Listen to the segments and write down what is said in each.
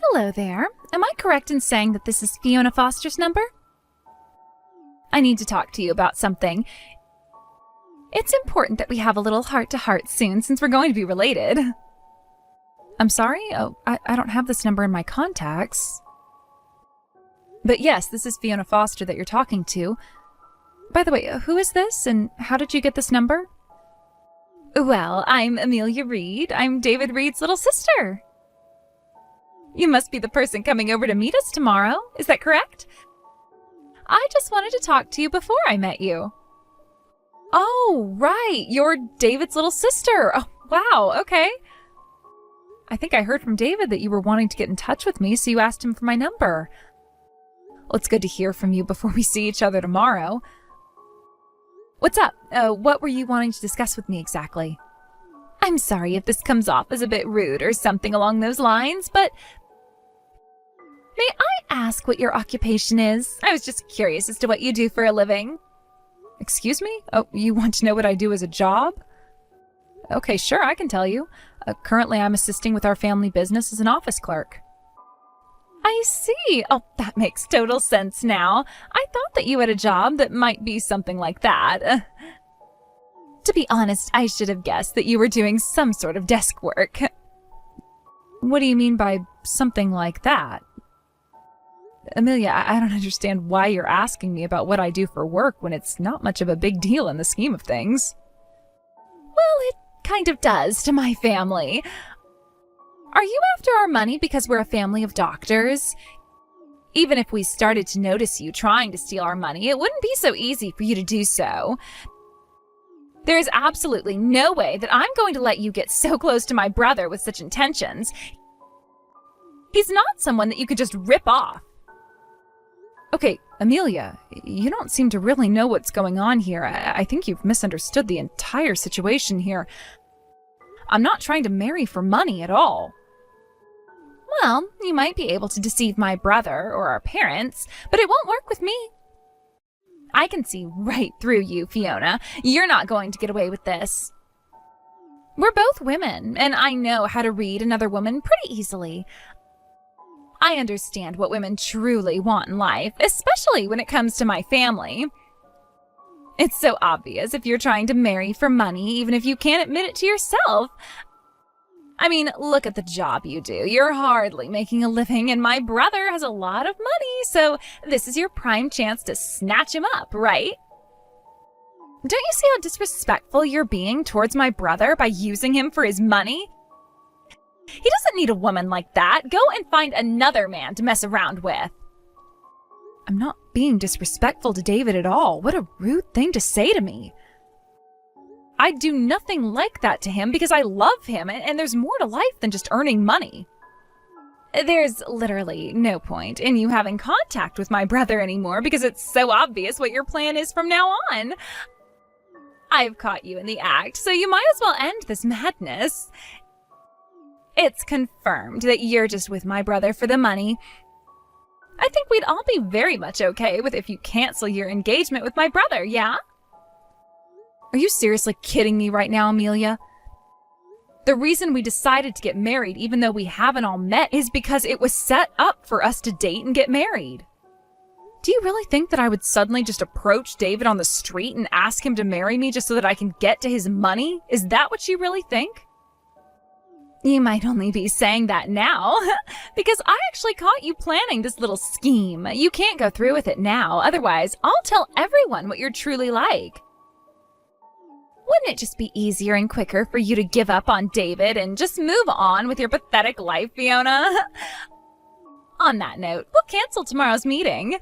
Hello there. Am I correct in saying that this is Fiona Foster's number? I need to talk to you about something. It's important that we have a little heart-to-heart soon since we're going to be related. I'm sorry? Oh, I don't have this number in my contacts. But yes, this is Fiona Foster that you're talking to. By the way, who is this and how did you get this number? Well, I'm Amelia Reed. I'm David Reed's little sister. You must be the person coming over to meet us tomorrow. Is that correct? I just wanted to talk to you before I met you. Oh, right. You're David's little sister. Oh, wow. Okay. I think I heard from David that you were wanting to get in touch with me, so you asked him for my number. Well, it's good to hear from you before we see each other tomorrow. What's up? What were you wanting to discuss with me exactly? I'm sorry if this comes off as a bit rude or something along those lines, but may I ask what your occupation is? I was just curious as to what you do for a living. Excuse me? Oh, you want to know what I do as a job? Okay, sure, I can tell you. Currently, I'm assisting with our family business as an office clerk. I see. Oh, that makes total sense now. I thought that you had a job that might be something like that. To be honest, I should have guessed that you were doing some sort of desk work. What do you mean by something like that? Amelia, I don't understand why you're asking me about what I do for work when it's not much of a big deal in the scheme of things. Well, it kind of does to my family. Are you after our money because we're a family of doctors? Even if we started to notice you trying to steal our money, it wouldn't be so easy for you to do so. There is absolutely no way that I'm going to let you get so close to my brother with such intentions. He's not someone that you could just rip off. Okay, Amelia, you don't seem to really know what's going on here. I think you've misunderstood the entire situation here. I'm not trying to marry for money at all. Well, you might be able to deceive my brother or our parents, but it won't work with me. I can see right through you, Fiona. You're not going to get away with this. We're both women, and I know how to read another woman pretty easily. I understand what women truly want in life, especially when it comes to my family. It's so obvious if you're trying to marry for money, even if you can't admit it to yourself. I mean, look at the job you do. You're hardly making a living, and my brother has a lot of money, so this is your prime chance to snatch him up, right? Don't you see how disrespectful you're being towards my brother by using him for his money? He doesn't need a woman like that. Go and find another man to mess around with. I'm not being disrespectful to David at all. What a rude thing to say to me. I'd do nothing like that to him because I love him, and there's more to life than just earning money. There's literally no point in you having contact with my brother anymore because it's so obvious what your plan is from now on. I've caught you in the act, so you might as well end this madness. It's confirmed that you're just with my brother for the money. I think we'd all be very much okay with if you cancel your engagement with my brother, yeah? Are you seriously kidding me right now, Amelia? The reason we decided to get married, even though we haven't all met, is because it was set up for us to date and get married. Do you really think that I would suddenly just approach David on the street and ask him to marry me just so that I can get to his money? Is that what you really think? You might only be saying that now, because I actually caught you planning this little scheme. You can't go through with it now, otherwise I'll tell everyone what you're truly like. Wouldn't it just be easier and quicker for you to give up on David and just move on with your pathetic life, Fiona? On that note, we'll cancel tomorrow's meeting.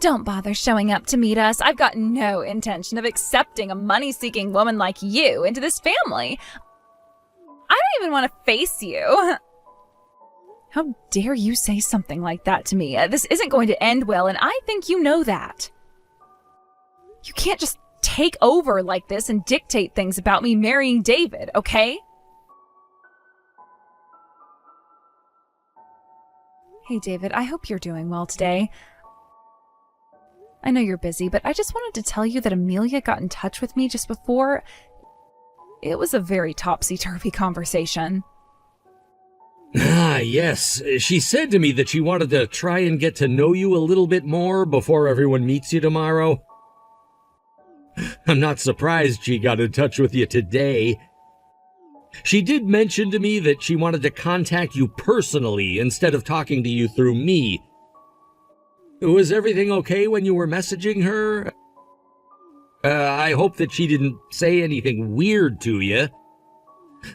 Don't bother showing up to meet us. I've got no intention of accepting a money-seeking woman like you into this family. I don't even want to face you. How dare you say something like that to me? This isn't going to end well, and I think you know that. You can't just take over like this and dictate things about me marrying David, okay? Hey, David, I hope you're doing well today. I know you're busy, but I just wanted to tell you that Amelia got in touch with me just before. It was a very topsy-turvy conversation. Ah, yes. She said to me that she wanted to try and get to know you a little bit more before everyone meets you tomorrow. I'm not surprised she got in touch with you today. She did mention to me that she wanted to contact you personally instead of talking to you through me. Was everything okay when you were messaging her? I hope that she didn't say anything weird to you.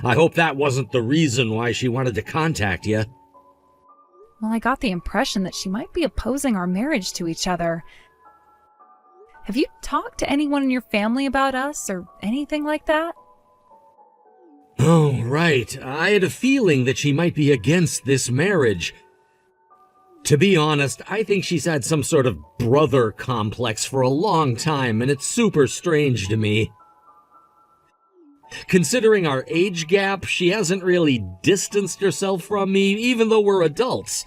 I hope that wasn't the reason why she wanted to contact you. Well, I got the impression that she might be opposing our marriage to each other. Have you talked to anyone in your family about us or anything like that? Oh, right. I had a feeling that she might be against this marriage. To be honest, I think she's had some sort of brother complex for a long time, and it's super strange to me. Considering our age gap, she hasn't really distanced herself from me, even though we're adults.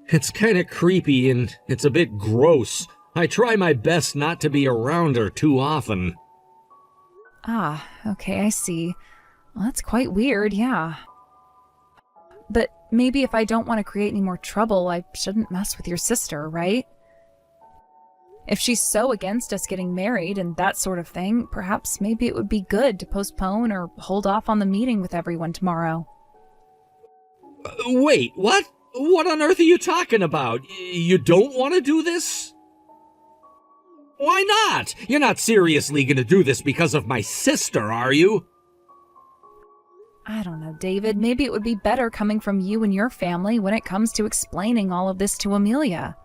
It's kind of creepy, and it's a bit gross. I try my best not to be around her too often. Ah, okay, I see. Well, that's quite weird, yeah. But maybe if I don't want to create any more trouble, I shouldn't mess with your sister, right? If she's so against us getting married and that sort of thing, perhaps maybe it would be good to postpone or hold off on the meeting with everyone tomorrow. Wait, what? What on earth are you talking about? You don't want to do this? Why not? You're not seriously going to do this because of my sister, are you? I don't know, David. Maybe it would be better coming from you and your family when it comes to explaining all of this to Amelia.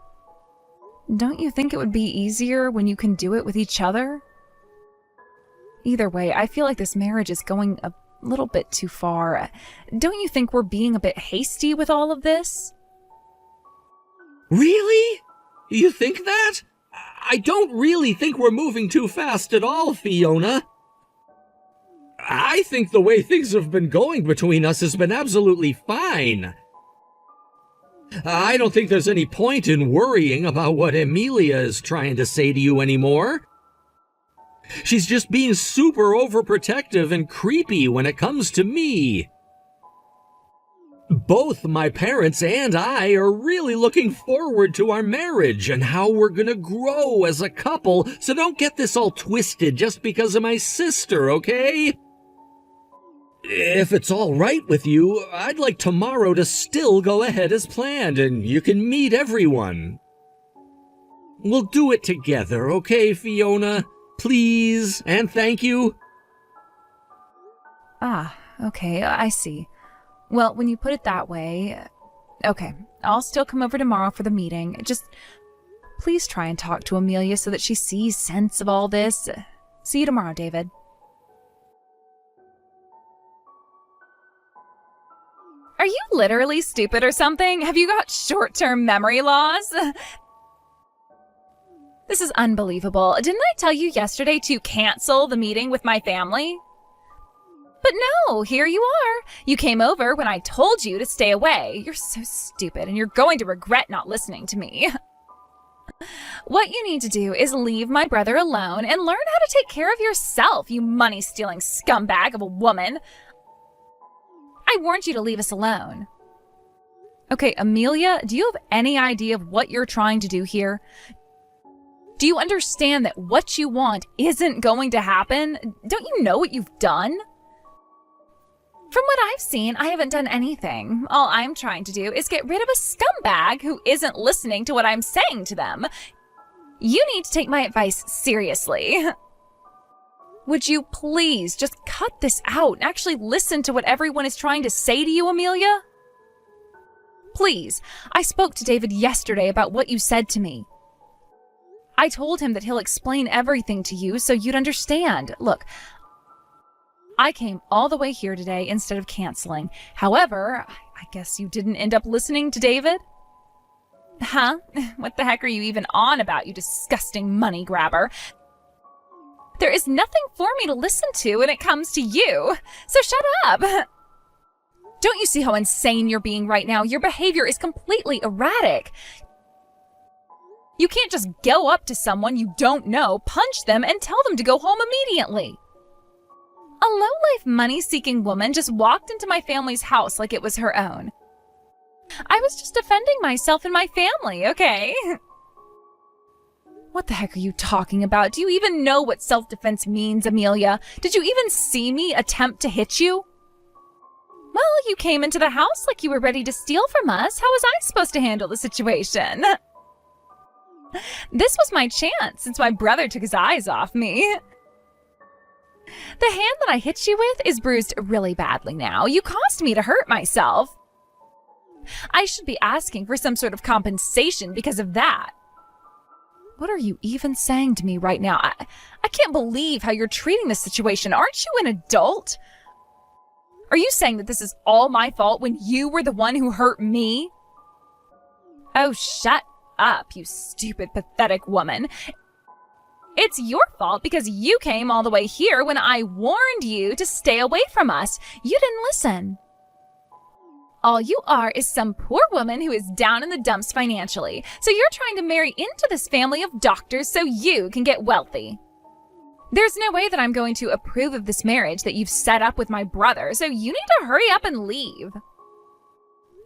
Don't you think it would be easier when you can do it with each other? Either way, I feel like this marriage is going a little bit too far. Don't you think we're being a bit hasty with all of this? Really? You think that? I don't really think we're moving too fast at all, Fiona. I think the way things have been going between us has been absolutely fine. I don't think there's any point in worrying about what Amelia is trying to say to you anymore. She's just being super overprotective and creepy when it comes to me. Both my parents and I are really looking forward to our marriage and how we're gonna grow as a couple, so don't get this all twisted just because of my sister, okay? If it's all right with you, I'd like tomorrow to still go ahead as planned, and you can meet everyone. We'll do it together, okay, Fiona? Please, and thank you. Ah, okay, I see. Well, when you put it that way, okay, I'll still come over tomorrow for the meeting. Just please try and talk to Amelia so that she sees sense of all this. See you tomorrow, David. Are you literally stupid or something? Have you got short-term memory loss? This is unbelievable. Didn't I tell you yesterday to cancel the meeting with my family? But no, here you are. You came over when I told you to stay away. You're so stupid, and you're going to regret not listening to me. What you need to do is leave my brother alone and learn how to take care of yourself, you money-stealing scumbag of a woman. I warned you to leave us alone. Okay, Amelia, do you have any idea of what you're trying to do here? Do you understand that what you want isn't going to happen? Don't you know what you've done? From what I've seen, I haven't done anything. All I'm trying to do is get rid of a scumbag who isn't listening to what I'm saying to them. You need to take my advice seriously. Would you please just cut this out and actually listen to what everyone is trying to say to you, Amelia? Please, I spoke to David yesterday about what you said to me. I told him that he'll explain everything to you so you'd understand. Look, I came all the way here today instead of canceling. However, I guess you didn't end up listening to David? Huh? What the heck are you even on about, you disgusting money grabber? There is nothing for me to listen to when it comes to you, so shut up. Don't you see how insane you're being right now? Your behavior is completely erratic. You can't just go up to someone you don't know, punch them, and tell them to go home immediately. A low-life, money-seeking woman just walked into my family's house like it was her own. I was just defending myself and my family, okay? What the heck are you talking about? Do you even know what self-defense means, Amelia? Did you even see me attempt to hit you? Well, you came into the house like you were ready to steal from us. How was I supposed to handle the situation? This was my chance since my brother took his eyes off me. The hand that I hit you with is bruised really badly now. You caused me to hurt myself. I should be asking for some sort of compensation because of that. What are you even saying to me right now? I can't believe how you're treating this situation. Aren't you an adult? Are you saying that this is all my fault when you were the one who hurt me? Oh, shut up, you stupid, pathetic woman. It's your fault because you came all the way here when I warned you to stay away from us. You didn't listen. All you are is some poor woman who is down in the dumps financially. So you're trying to marry into this family of doctors so you can get wealthy. There's no way that I'm going to approve of this marriage that you've set up with my brother, so you need to hurry up and leave.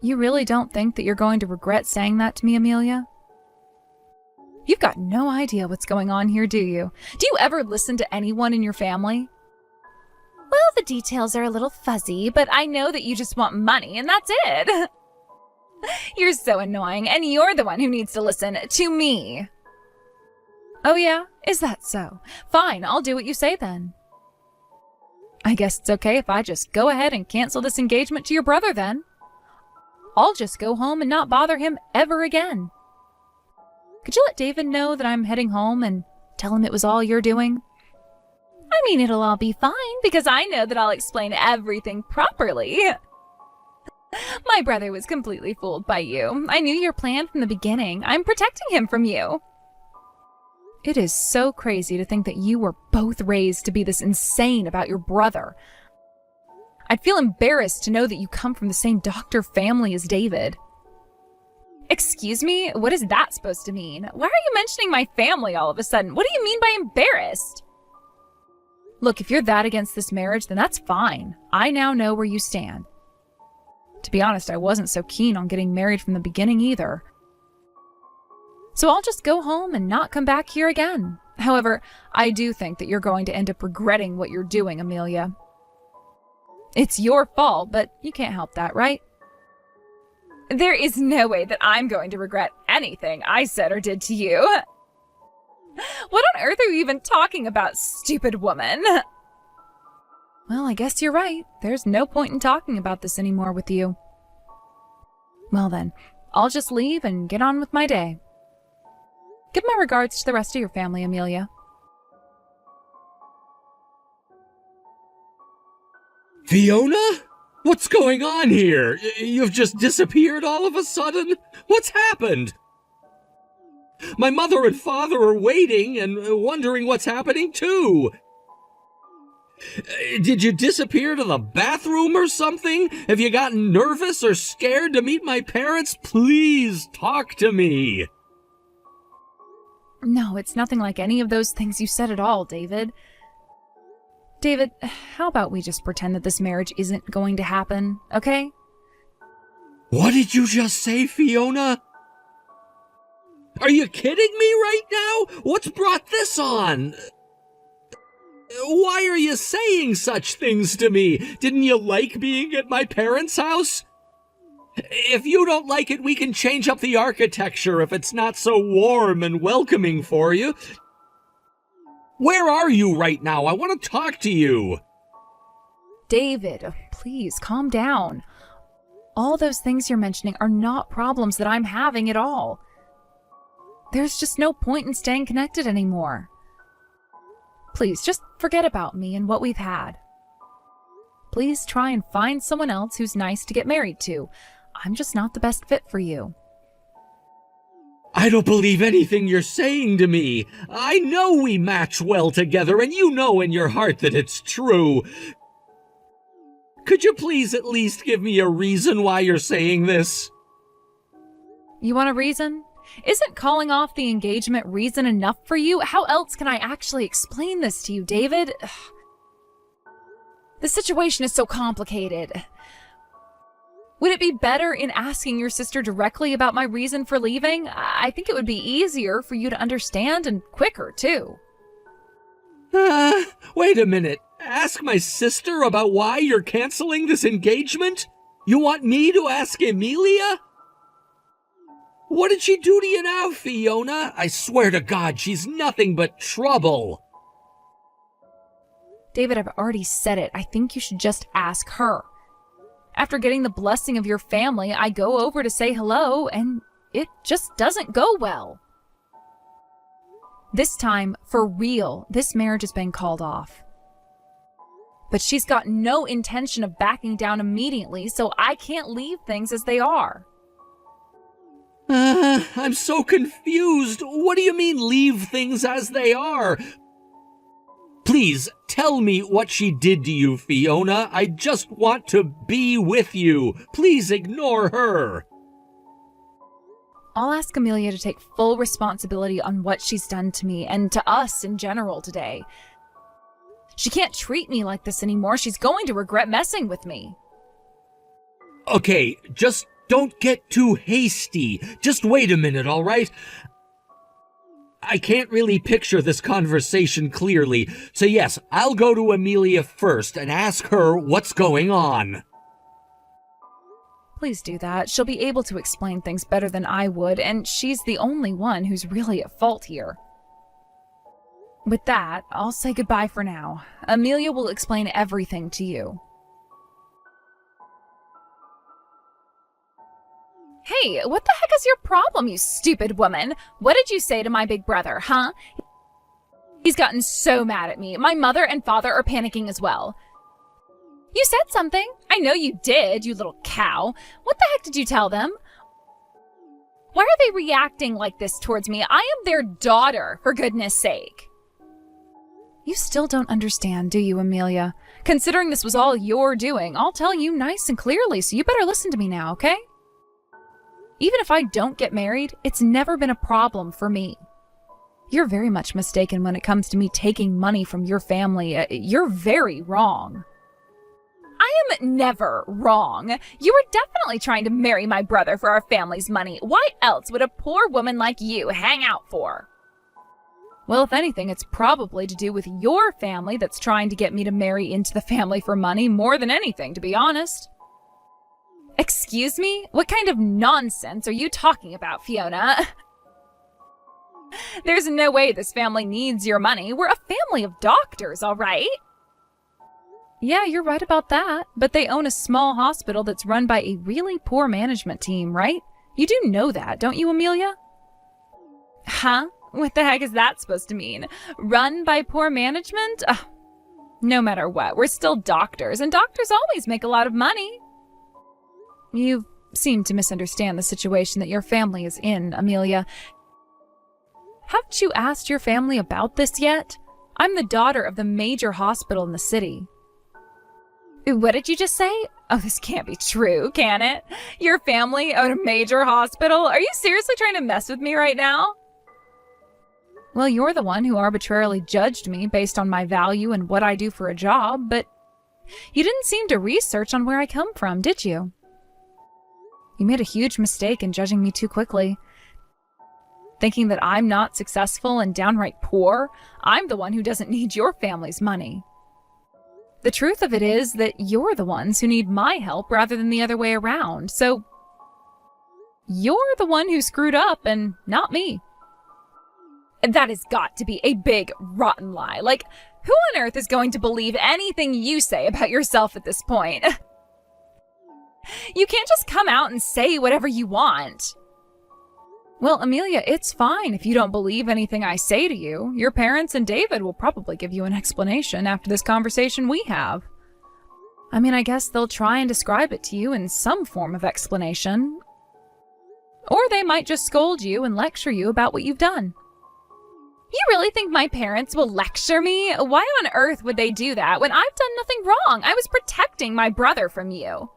You really don't think that you're going to regret saying that to me, Amelia? You've got no idea what's going on here, do you? Do you ever listen to anyone in your family? Well, the details are a little fuzzy, but I know that you just want money, and that's it. You're so annoying, and you're the one who needs to listen to me. Oh yeah? Is that so? Fine, I'll do what you say then. I guess it's okay if I just go ahead and cancel this engagement to your brother then. I'll just go home and not bother him ever again. Could you let David know that I'm heading home and tell him it was all you're doing? I mean, it'll all be fine because I know that I'll explain everything properly. My brother was completely fooled by you. I knew your plan from the beginning. I'm protecting him from you. It is so crazy to think that you were both raised to be this insane about your brother. I'd feel embarrassed to know that you come from the same doctor family as David. Excuse me? What is that supposed to mean? Why are you mentioning my family all of a sudden? What do you mean by embarrassed? Look, if you're that against this marriage, then that's fine. I now know where you stand. To be honest, I wasn't so keen on getting married from the beginning either. So I'll just go home and not come back here again. However, I do think that you're going to end up regretting what you're doing, Amelia. It's your fault, but you can't help that, right? There is no way that I'm going to regret anything I said or did to you. What on earth are you even talking about, stupid woman? Well, I guess you're right. There's no point in talking about this anymore with you. Well then, I'll just leave and get on with my day. Give my regards to the rest of your family, Amelia. Fiona? What's going on here? You've just disappeared all of a sudden? What's happened? My mother and father are waiting and wondering what's happening too. Did you disappear to the bathroom or something? Have you gotten nervous or scared to meet my parents? Please talk to me. No, it's nothing like any of those things you said at all, David. David, how about we just pretend that this marriage isn't going to happen, okay? What did you just say, Fiona? Are you kidding me right now? What's brought this on? Why are you saying such things to me? Didn't you like being at my parents' house? If you don't like it, we can change up the architecture if it's not so warm and welcoming for you. Where are you right now? I want to talk to you. David, please calm down. All those things you're mentioning are not problems that I'm having at all. There's just no point in staying connected anymore. Please, just forget about me and what we've had. Please try and find someone else who's nice to get married to. I'm just not the best fit for you. I don't believe anything you're saying to me. I know we match well together, and you know in your heart that it's true. Could you please at least give me a reason why you're saying this? You want a reason? Isn't calling off the engagement reason enough for you? How else can I actually explain this to you, David? The situation is so complicated. Would it be better in asking your sister directly about my reason for leaving? I think it would be easier for you to understand and quicker, too. Wait a minute. Ask my sister about why you're canceling this engagement? You want me to ask Amelia? What did she do to you now, Fiona? I swear to God, she's nothing but trouble. David, I've already said it. I think you should just ask her. After getting the blessing of your family, I go over to say hello, and it just doesn't go well. This time, for real, this marriage has been called off. But she's got no intention of backing down immediately, so I can't leave things as they are. I'm so confused. What do you mean leave things as they are? Please, tell me what she did to you, Fiona. I just want to be with you. Please ignore her. I'll ask Amelia to take full responsibility on what she's done to me and to us in general today. She can't treat me like this anymore. She's going to regret messing with me. Okay, just don't get too hasty. Just wait a minute, all right? I can't really picture this conversation clearly, so yes, I'll go to Amelia first and ask her what's going on. Please do that. She'll be able to explain things better than I would, and she's the only one who's really at fault here. With that, I'll say goodbye for now. Amelia will explain everything to you. Hey, what the heck is your problem, you stupid woman? What did you say to my big brother, huh? He's gotten so mad at me. My mother and father are panicking as well. You said something. I know you did, you little cow. What the heck did you tell them? Why are they reacting like this towards me? I am their daughter, for goodness sake. You still don't understand, do you, Amelia? Considering this was all your doing, I'll tell you nice and clearly, so you better listen to me now, okay? Even if I don't get married, it's never been a problem for me. You're very much mistaken when it comes to me taking money from your family. You're very wrong. I am never wrong. You were definitely trying to marry my brother for our family's money. Why else would a poor woman like you hang out for? Well, if anything, it's probably to do with your family that's trying to get me to marry into the family for money more than anything, to be honest. Excuse me? What kind of nonsense are you talking about, Fiona? There's no way this family needs your money. We're a family of doctors, all right? Yeah, you're right about that. But they own a small hospital that's run by a really poor management team, right? You do know that, don't you, Amelia? Huh? What the heck is that supposed to mean? Run by poor management? No matter what, we're still doctors, and doctors always make a lot of money. You seem to misunderstand the situation that your family is in, Amelia. Haven't you asked your family about this yet? I'm the daughter of the major hospital in the city. What did you just say? Oh, this can't be true, can it? Your family owned a major hospital? Are you seriously trying to mess with me right now? Well, you're the one who arbitrarily judged me based on my value and what I do for a job, but you didn't seem to research on where I come from, did you? You made a huge mistake in judging me too quickly. Thinking that I'm not successful and downright poor, I'm the one who doesn't need your family's money. The truth of it is that you're the ones who need my help rather than the other way around, so you're the one who screwed up and not me. That has got to be a big, rotten lie. Like, who on earth is going to believe anything you say about yourself at this point? You can't just come out and say whatever you want. Well, Amelia, it's fine if you don't believe anything I say to you. Your parents and David will probably give you an explanation after this conversation we have. I mean, I guess they'll try and describe it to you in some form of explanation. Or they might just scold you and lecture you about what you've done. You really think my parents will lecture me? Why on earth would they do that when I've done nothing wrong? I was protecting my brother from you.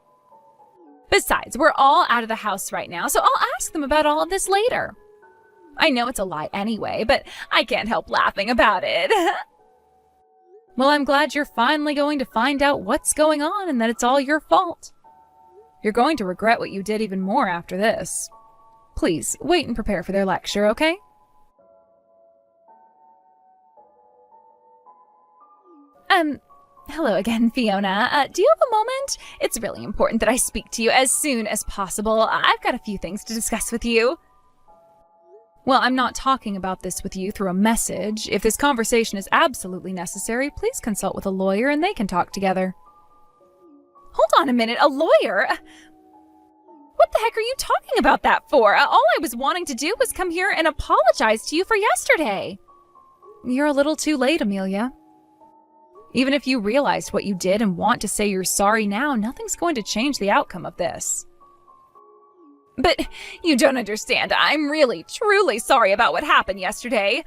Besides, we're all out of the house right now, so I'll ask them about all of this later. I know it's a lie anyway, but I can't help laughing about it. Well, I'm glad you're finally going to find out what's going on and that it's all your fault. You're going to regret what you did even more after this. Please, wait and prepare for their lecture, okay? Hello again, Fiona. Do you have a moment? It's really important that I speak to you as soon as possible. I've got a few things to discuss with you. Well, I'm not talking about this with you through a message. If this conversation is absolutely necessary, please consult with a lawyer and they can talk together. Hold on a minute, a lawyer? What the heck are you talking about that for? All I was wanting to do was come here and apologize to you for yesterday. You're a little too late, Amelia. Even if you realized what you did and want to say you're sorry now, nothing's going to change the outcome of this. But you don't understand. I'm really, truly sorry about what happened yesterday.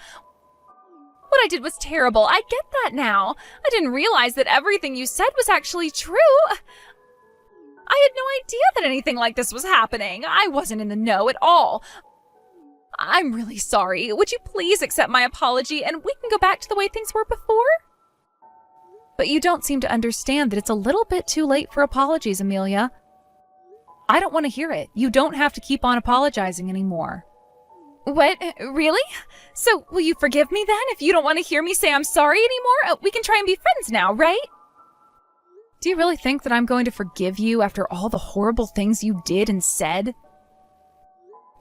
What I did was terrible. I get that now. I didn't realize that everything you said was actually true. I had no idea that anything like this was happening. I wasn't in the know at all. I'm really sorry. Would you please accept my apology and we can go back to the way things were before? But you don't seem to understand that it's a little bit too late for apologies, Amelia. I don't want to hear it. You don't have to keep on apologizing anymore. What? Really? So will you forgive me then if you don't want to hear me say I'm sorry anymore? We can try and be friends now, right? Do you really think that I'm going to forgive you after all the horrible things you did and said?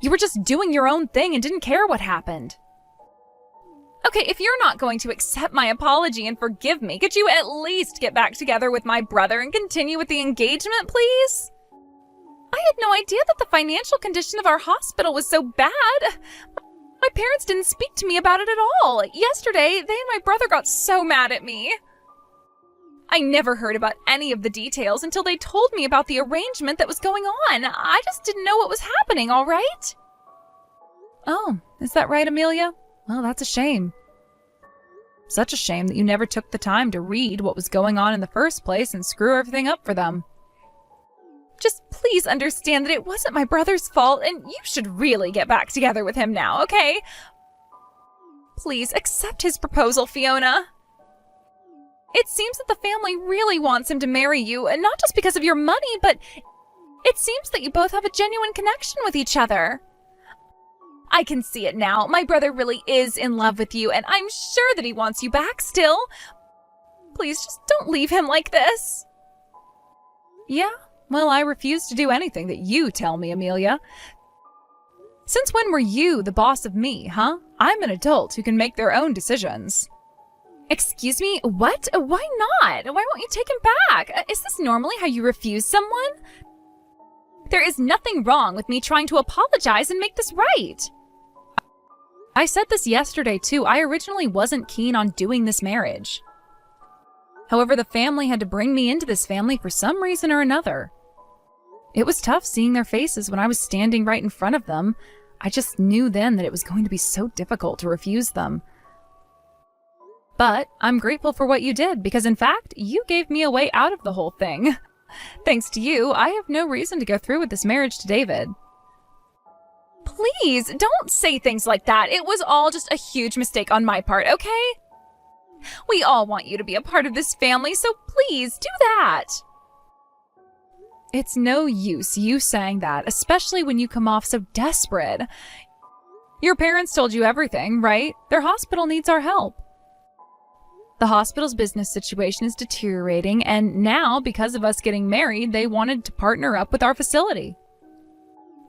You were just doing your own thing and didn't care what happened. Okay, if you're not going to accept my apology and forgive me, could you at least get back together with my brother and continue with the engagement, please? I had no idea that the financial condition of our hospital was so bad. My parents didn't speak to me about it at all. Yesterday, they and my brother got so mad at me. I never heard about any of the details until they told me about the arrangement that was going on. I just didn't know what was happening, all right? Oh, is that right, Amelia? Well, that's a shame. Such a shame that you never took the time to read what was going on in the first place and screw everything up for them. Just please understand that it wasn't my brother's fault, and you should really get back together with him now, okay? Please accept his proposal, Fiona. It seems that the family really wants him to marry you, and not just because of your money, but it seems that you both have a genuine connection with each other. I can see it now. My brother really is in love with you, and I'm sure that he wants you back still. Please just don't leave him like this. Yeah, well, I refuse to do anything that you tell me, Amelia. Since when were you the boss of me, huh? I'm an adult who can make their own decisions. Excuse me, what? Why not? Why won't you take him back? Is this normally how you refuse someone? There is nothing wrong with me trying to apologize and make this right. I said this yesterday too. I originally wasn't keen on doing this marriage. However, the family had to bring me into this family for some reason or another. It was tough seeing their faces when I was standing right in front of them. I just knew then that it was going to be so difficult to refuse them. But I'm grateful for what you did because, in fact, you gave me a way out of the whole thing. Thanks to you, I have no reason to go through with this marriage to David. Please, don't say things like that. It was all just a huge mistake on my part, okay? We all want you to be a part of this family, so please do that. It's no use you saying that, especially when you come off so desperate. Your parents told you everything, right? Their hospital needs our help. The hospital's business situation is deteriorating, and now, because of us getting married, they wanted to partner up with our facility.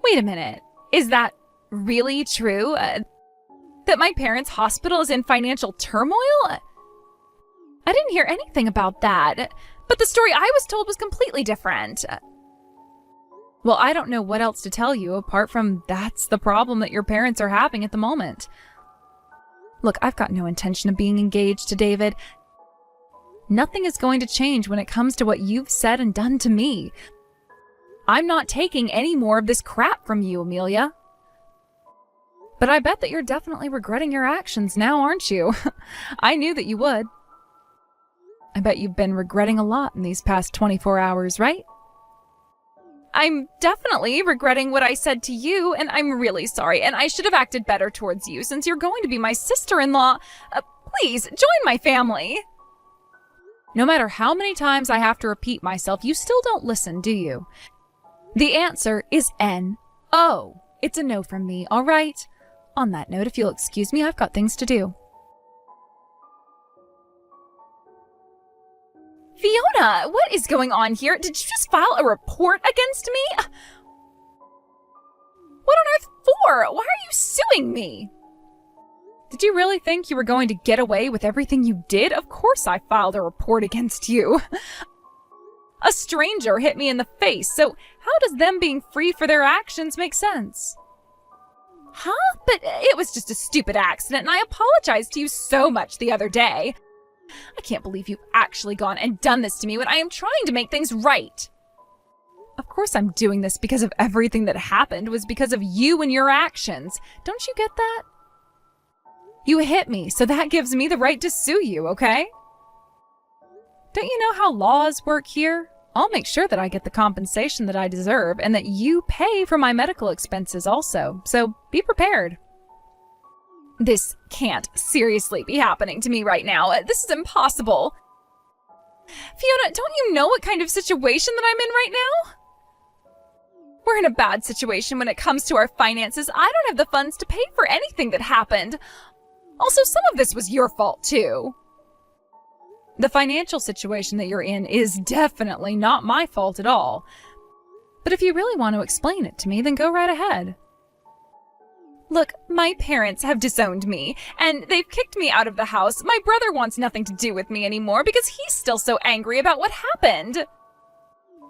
Wait a minute. Is that really true? That my parents' hospital is in financial turmoil? I didn't hear anything about that, but the story I was told was completely different. Well, I don't know what else to tell you apart from that's the problem that your parents are having at the moment. Look, I've got no intention of being engaged to David. Nothing is going to change when it comes to what you've said and done to me. I'm not taking any more of this crap from you, Amelia. But I bet that you're definitely regretting your actions now, aren't you? I knew that you would. I bet you've been regretting a lot in these past 24 hours, right? I'm definitely regretting what I said to you, and I'm really sorry, and I should have acted better towards you since you're going to be my sister-in-law. Please, join my family. No matter how many times I have to repeat myself, you still don't listen, do you? The answer is N-O. It's a no from me, all right? On that note, if you'll excuse me, I've got things to do. Fiona, what is going on here? Did you just file a report against me? What on earth for? Why are you suing me? Did you really think you were going to get away with everything you did? Of course I filed a report against you. A stranger hit me in the face, so how does them being free for their actions make sense? Huh? But it was just a stupid accident, and I apologized to you so much the other day. I can't believe you've actually gone and done this to me when I am trying to make things right. Of course I'm doing this because of everything that happened was because of you and your actions. Don't you get that? You hit me, so that gives me the right to sue you, okay? Don't you know how laws work here? I'll make sure that I get the compensation that I deserve and that you pay for my medical expenses also, so be prepared. This can't seriously be happening to me right now. This is impossible. Fiona, don't you know what kind of situation that I'm in right now? We're in a bad situation when it comes to our finances. I don't have the funds to pay for anything that happened. Also, some of this was your fault, too. The financial situation that you're in is definitely not my fault at all. But if you really want to explain it to me, then go right ahead. Look, my parents have disowned me, and they've kicked me out of the house. My brother wants nothing to do with me anymore because he's still so angry about what happened.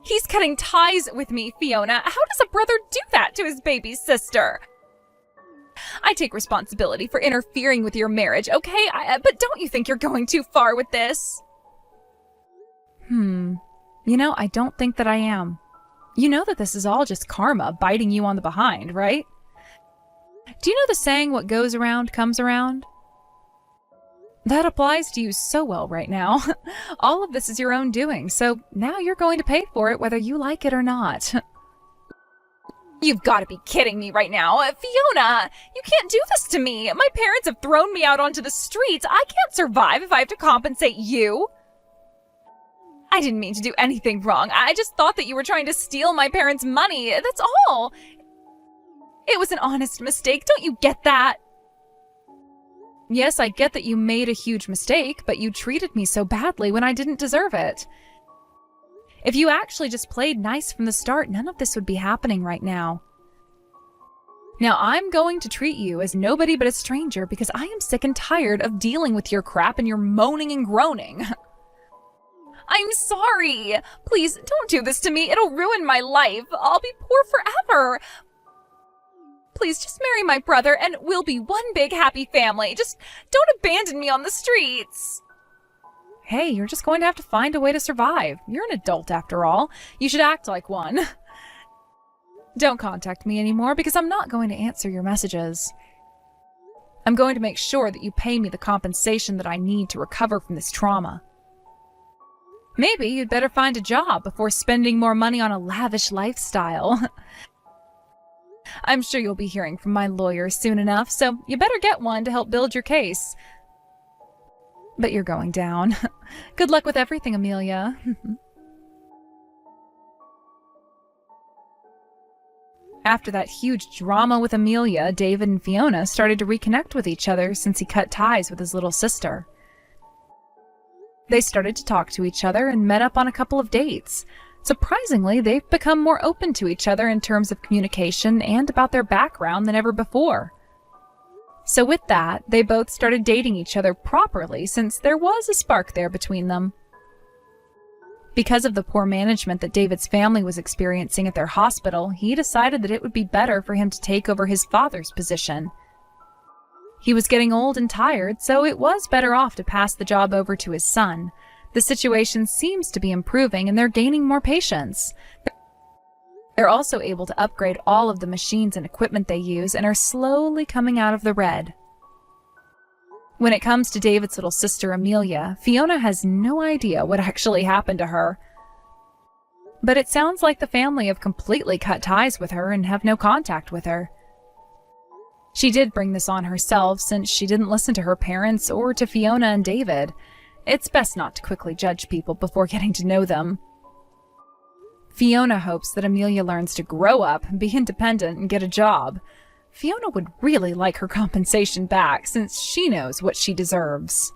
He's cutting ties with me, Fiona. How does a brother do that to his baby sister? I take responsibility for interfering with your marriage, okay? But don't you think you're going too far with this? You know, I don't think that I am. You know that this is all just karma biting you on the behind, right? Do you know the saying, what goes around comes around? That applies to you so well right now. All of this is your own doing, so now you're going to pay for it whether you like it or not. You've got to be kidding me right now. Fiona, you can't do this to me. My parents have thrown me out onto the streets. I can't survive if I have to compensate you. I didn't mean to do anything wrong. I just thought that you were trying to steal my parents' money. That's all. It was an honest mistake. Don't you get that? Yes, I get that you made a huge mistake, but you treated me so badly when I didn't deserve it. If you actually just played nice from the start, none of this would be happening right now. Now, I'm going to treat you as nobody but a stranger because I am sick and tired of dealing with your crap and your moaning and groaning. I'm sorry. Please, don't do this to me. It'll ruin my life. I'll be poor forever. Please, just marry my brother and we'll be one big happy family. Just don't abandon me on the streets. Hey, you're just going to have to find a way to survive. You're an adult after all. You should act like one. Don't contact me anymore because I'm not going to answer your messages. I'm going to make sure that you pay me the compensation that I need to recover from this trauma. Maybe you'd better find a job before spending more money on a lavish lifestyle. I'm sure you'll be hearing from my lawyer soon enough, so you better get one to help build your case. But you're going down. Good luck with everything, Amelia. After that huge drama with Amelia, David and Fiona started to reconnect with each other since he cut ties with his little sister. They started to talk to each other and met up on a couple of dates. Surprisingly, they've become more open to each other in terms of communication and about their background than ever before. So with that, they both started dating each other properly since there was a spark there between them. Because of the poor management that David's family was experiencing at their hospital, he decided that it would be better for him to take over his father's position. He was getting old and tired, so it was better off to pass the job over to his son. The situation seems to be improving and they're gaining more patients. They're also able to upgrade all of the machines and equipment they use and are slowly coming out of the red. When it comes to David's little sister Amelia, Fiona has no idea what actually happened to her. But it sounds like the family have completely cut ties with her and have no contact with her. She did bring this on herself since she didn't listen to her parents or to Fiona and David. It's best not to quickly judge people before getting to know them. Fiona hopes that Amelia learns to grow up, be independent, and get a job. Fiona would really like her compensation back since she knows what she deserves.